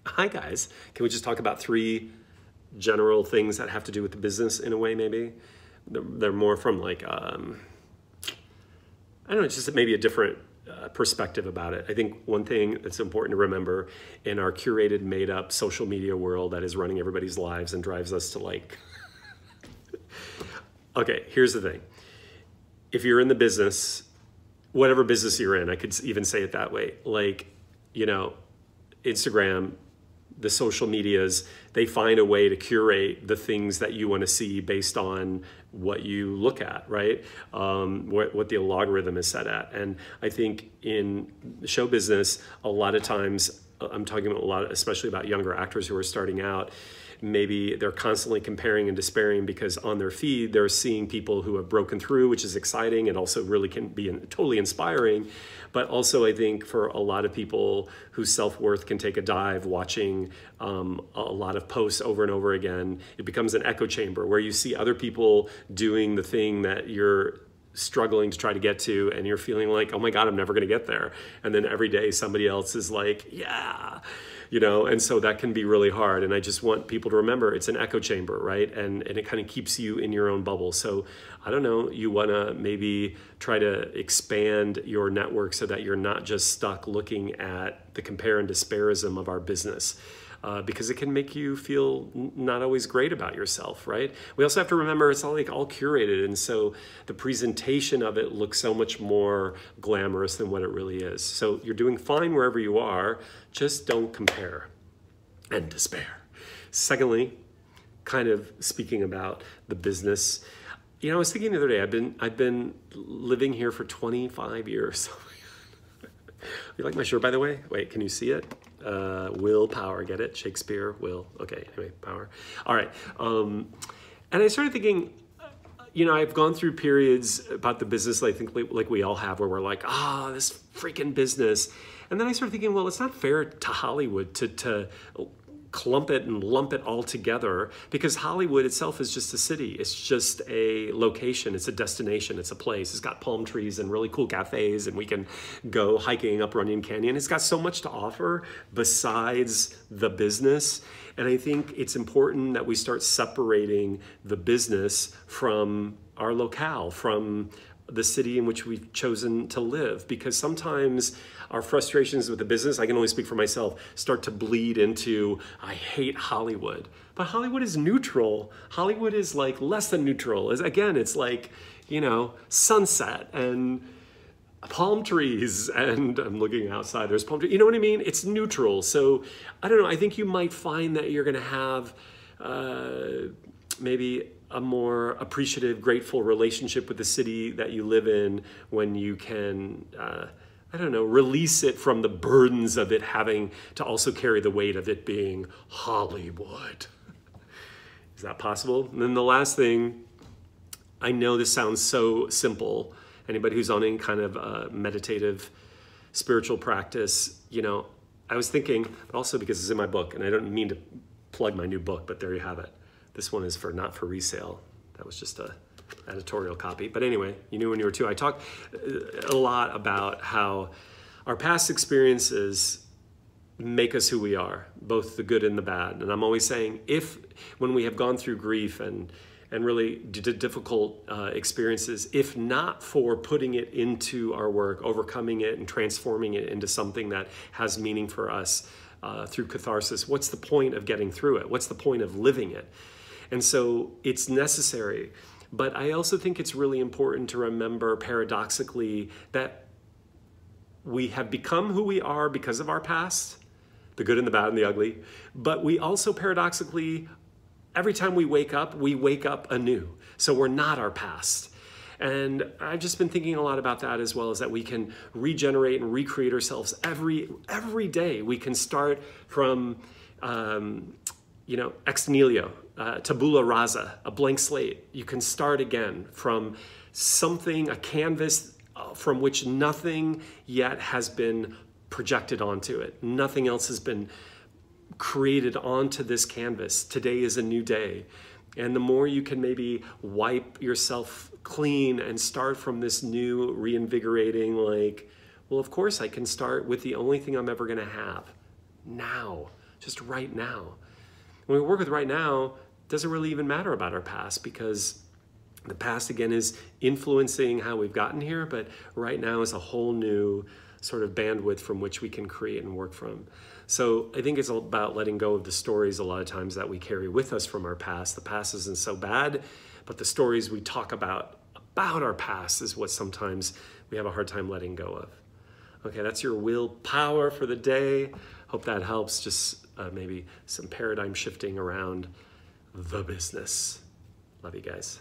Hi guys, can we just talk about three general things that have to do with the business in a way maybe? They're more from like, I don't know, it's just maybe a different perspective about it. I think one thing that's important to remember in our curated, made up social media world that is running everybody's lives and drives us to like, okay, here's the thing. If you're in the business, whatever business you're in, I could even say it that way, like, you know, Instagram, the social medias, they find a way to curate the things that you want to see based on what you look at, right? What the algorithm is set at. And I think in show business, a lot of times, I'm talking about a lot, especially about younger actors who are starting out, maybe they're constantly comparing and despairing because on their feed, they're seeing people who have broken through, which is exciting and also really can be totally inspiring. But also I think for a lot of people whose self-worth can take a dive watching a lot of posts over and over again, it becomes an echo chamber where you see other people doing the thing that you're struggling to try to get to and you're feeling like, oh my God, I'm never gonna get there. And then every day somebody else is like, yeah, you know, and so that can be really hard. And I just want people to remember it's an echo chamber, right? And it kind of keeps you in your own bubble. So I don't know, you wanna maybe try to expand your network so that you're not just stuck looking at the compare and despairism of our business. Because it can make you feel not always great about yourself, right? We also have to remember it's all like all curated, and so the presentation of it looks so much more glamorous than what it really is. So you're doing fine wherever you are, just don't compare and despair. Secondly, kind of speaking about the business, you know, I was thinking the other day, I've been living here for 25 years. You like my shirt, by the way? Wait, can you see it? Will Power, get it? Shakespeare, Will. Okay, anyway, Power. All right. And I started thinking, you know, I've gone through periods about the business, I think like we all have, where we're like, this freaking business. And then I started thinking, well, it's not fair to Hollywood to clump it and lump it all together, because Hollywood itself is just a city. It's just a location. It's a destination. It's a place. It's got palm trees and really cool cafes, and we can go hiking up Runyon Canyon. It's got so much to offer besides the business. And I think it's important that we start separating the business from our locale, from the city in which we've chosen to live, because sometimes our frustrations with the business, I can only speak for myself, start to bleed into, I hate Hollywood. But Hollywood is neutral. Hollywood is like less than neutral. Again, it's like, you know, sunset and palm trees, and I'm looking outside, there's palm trees. You know what I mean? It's neutral. So I don't know, I think you might find that you're gonna have maybe a more appreciative, grateful relationship with the city that you live in when you can, I don't know, release it from the burdens of it having to also carry the weight of it being Hollywood. Is that possible? And then the last thing, I know this sounds so simple. Anybody who's on any kind of meditative, spiritual practice, you know, I was thinking, but also because it's in my book, and I don't mean to plug my new book, but there you have it. This one is not for resale. That was just a editorial copy. But anyway, you knew when you were two. I talk a lot about how our past experiences make us who we are, both the good and the bad. And I'm always saying, when we have gone through grief and really difficult experiences, if not for putting it into our work, overcoming it and transforming it into something that has meaning for us through catharsis, what's the point of getting through it? What's the point of living it? And so it's necessary. But I also think it's really important to remember, paradoxically, that we have become who we are because of our past, the good and the bad and the ugly. But we also, paradoxically, every time we wake up anew. So we're not our past. And I've just been thinking a lot about that, as well as that we can regenerate and recreate ourselves every day. We can start from, you know, ex nihilo, tabula rasa, a blank slate. You can start again from something, a canvas from which nothing yet has been projected onto it. Nothing else has been created onto this canvas. Today is a new day. And the more you can maybe wipe yourself clean and start from this new, reinvigorating, like, well, of course I can start with the only thing I'm ever gonna have, now. just right now. When we work with right now, it doesn't really even matter about our past, because the past, again, is influencing how we've gotten here, but right now is a whole new sort of bandwidth from which we can create and work from. So I think it's about letting go of the stories a lot of times that we carry with us from our past. The past isn't so bad, but the stories we talk about our past is what sometimes we have a hard time letting go of. Okay, that's your willpower for the day. Hope that helps. Just maybe some paradigm shifting around the business. Love you guys.